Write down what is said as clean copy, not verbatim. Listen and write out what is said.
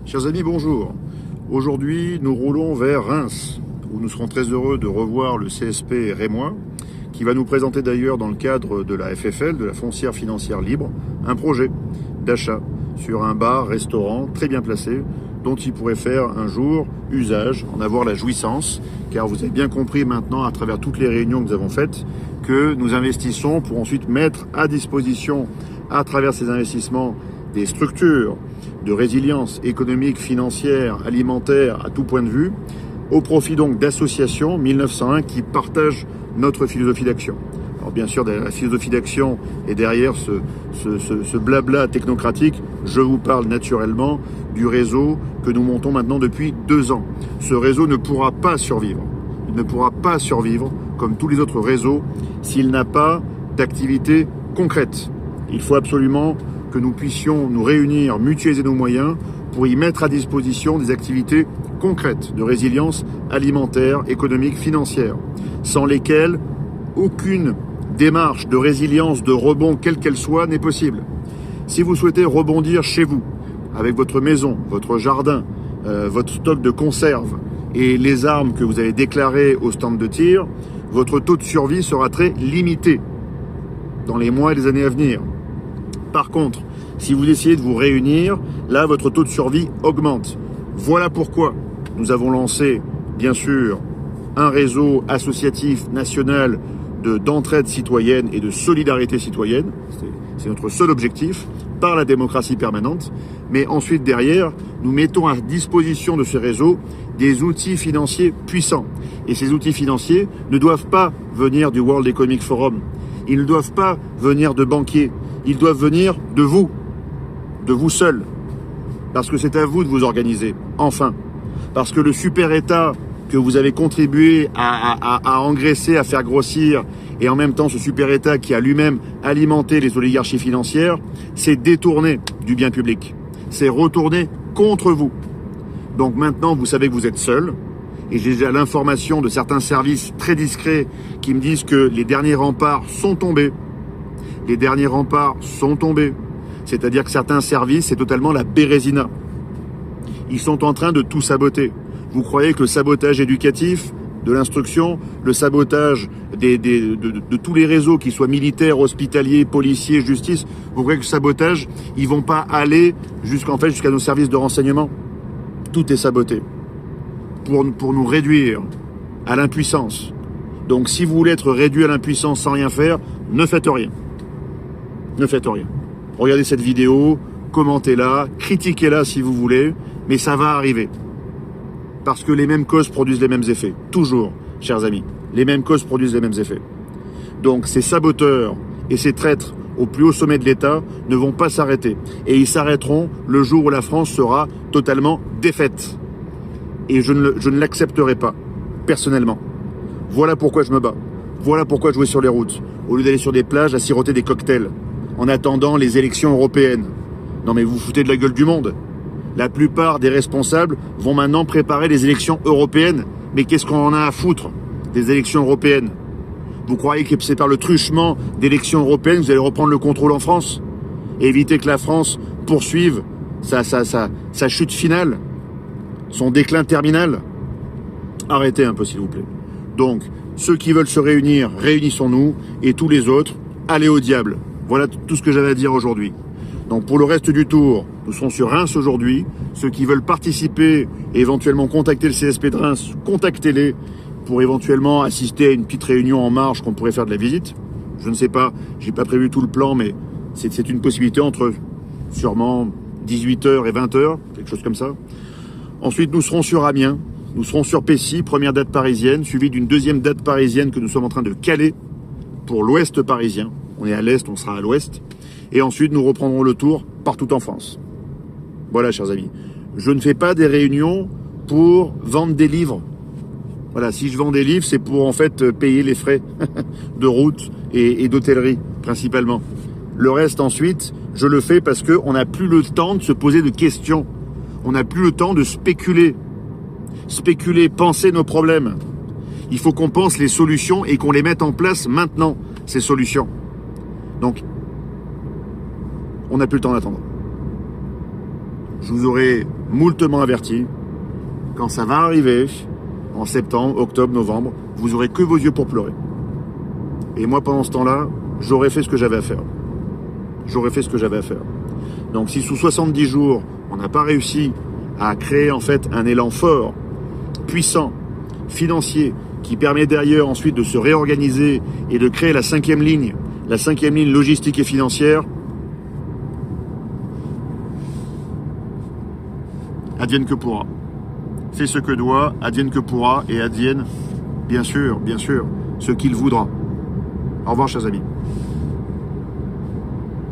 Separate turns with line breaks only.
Chers amis, bonjour. Aujourd'hui, nous roulons vers Reims, où nous serons très heureux de revoir le CSP rémois, qui va nous présenter d'ailleurs dans le cadre de la FFL, de la Foncière Financière Libre, un projet d'achat sur un bar-restaurant très bien placé, dont il pourrait faire un jour usage, en avoir la jouissance, car vous avez bien compris maintenant, à travers toutes les réunions que nous avons faites, que nous investissons pour ensuite mettre à disposition, à travers ces investissements, des structures de résilience économique, financière, alimentaire, à tout point de vue, au profit donc d'associations 1901 qui partagent notre philosophie d'action. Alors bien sûr, derrière la philosophie d'action et derrière ce blabla technocratique, je vous parle naturellement du réseau que nous montons maintenant depuis 2 ans. Ce réseau ne pourra pas survivre. Il ne pourra pas survivre comme tous les autres réseaux s'il n'a pas d'activité concrète. Il faut absolument que nous puissions nous réunir, mutualiser nos moyens pour y mettre à disposition des activités concrètes de résilience alimentaire, économique, financière, sans lesquelles aucune démarche de résilience, de rebond, quelle qu'elle soit, n'est possible. Si vous souhaitez rebondir chez vous, avec votre maison, votre jardin, votre stock de conserve et les armes que vous avez déclarées au stand de tir, votre taux de survie sera très limité dans les mois et les années à venir. Par contre, si vous essayez de vous réunir, là, votre taux de survie augmente. Voilà pourquoi nous avons lancé, bien sûr, un réseau associatif national d'entraide citoyenne et de solidarité citoyenne. C'est notre seul objectif, par la démocratie permanente. Mais ensuite, derrière, nous mettons à disposition de ce réseau des outils financiers puissants. Et ces outils financiers ne doivent pas venir du World Economic Forum. Ils ne doivent pas venir de banquiers. Ils doivent venir de vous seuls. Parce que c'est à vous de vous organiser, enfin. Parce que le super-État que vous avez contribué à engraisser, à faire grossir, et en même temps ce super-État qui a lui-même alimenté les oligarchies financières, c'est détourné du bien public. C'est retourné contre vous. Donc maintenant, vous savez que vous êtes seuls. Et j'ai déjà l'information de certains services très discrets qui me disent que les derniers remparts sont tombés. Les derniers remparts sont tombés. C'est-à-dire que certains services, c'est totalement la bérésina. Ils sont en train de tout saboter. Vous croyez que le sabotage éducatif, de l'instruction, le sabotage de tous les réseaux, qu'ils soient militaires, hospitaliers, policiers, justice, vous croyez que le sabotage, ils vont pas aller jusqu'à nos services de renseignement? Tout est saboté. Pour nous réduire à l'impuissance. Donc si vous voulez être réduit à l'impuissance sans rien faire, ne faites rien. Ne faites rien. Regardez cette vidéo, commentez-la, critiquez-la si vous voulez, mais ça va arriver. Parce que les mêmes causes produisent les mêmes effets. Toujours, chers amis. Les mêmes causes produisent les mêmes effets. Donc ces saboteurs et ces traîtres au plus haut sommet de l'État ne vont pas s'arrêter. Et ils s'arrêteront le jour où la France sera totalement défaite. Et je ne l'accepterai pas, personnellement. Voilà pourquoi je me bats. Voilà pourquoi je vais sur les routes, au lieu d'aller sur des plages à siroter des cocktails, en attendant les élections européennes. Non mais vous vous foutez de la gueule du monde. La plupart des responsables vont maintenant préparer les élections européennes. Mais qu'est-ce qu'on en a à foutre des élections européennes? Vous croyez que c'est par le truchement d'élections européennes que vous allez reprendre le contrôle en France? Et éviter que la France poursuive sa chute finale? Son déclin terminal? Arrêtez un peu s'il vous plaît. Donc, ceux qui veulent se réunir, réunissons-nous, et tous les autres, allez au diable. Voilà tout ce que j'avais à dire aujourd'hui. Donc pour le reste du tour, nous serons sur Reims aujourd'hui. Ceux qui veulent participer et éventuellement contacter le CSP de Reims, contactez-les pour éventuellement assister à une petite réunion en marge qu'on pourrait faire de la visite. Je ne sais pas, j'ai pas prévu tout le plan, mais c'est une possibilité entre sûrement 18h et 20h, quelque chose comme ça. Ensuite, nous serons sur Amiens, nous serons sur Pessy, première date parisienne, suivie d'une deuxième date parisienne que nous sommes en train de caler pour l'ouest parisien. On est à l'est, on sera à l'ouest. Et ensuite, nous reprendrons le tour partout en France. Voilà, chers amis. Je ne fais pas des réunions pour vendre des livres. Voilà, si je vends des livres, c'est pour en fait payer les frais de route et d'hôtellerie, principalement. Le reste, ensuite, je le fais parce qu'on n'a plus le temps de se poser de questions. On n'a plus le temps de spéculer. Spéculer, penser nos problèmes. Il faut qu'on pense les solutions et qu'on les mette en place maintenant, ces solutions. Donc, on n'a plus le temps d'attendre. je vous aurai moultement averti, quand ça va arriver, en septembre, octobre, novembre, vous aurez que vos yeux pour pleurer. Et moi, pendant ce temps-là, j'aurais fait ce que j'avais à faire. J'aurais fait ce que j'avais à faire. Donc si sous 70 jours, on n'a pas réussi à créer en fait un élan fort, puissant, financier, qui permet derrière ensuite de se réorganiser et de créer la cinquième ligne logistique et financière, advienne que pourra. Fais ce que doit, advienne que pourra, et advienne, bien sûr, ce qu'il voudra. Au revoir, chers amis.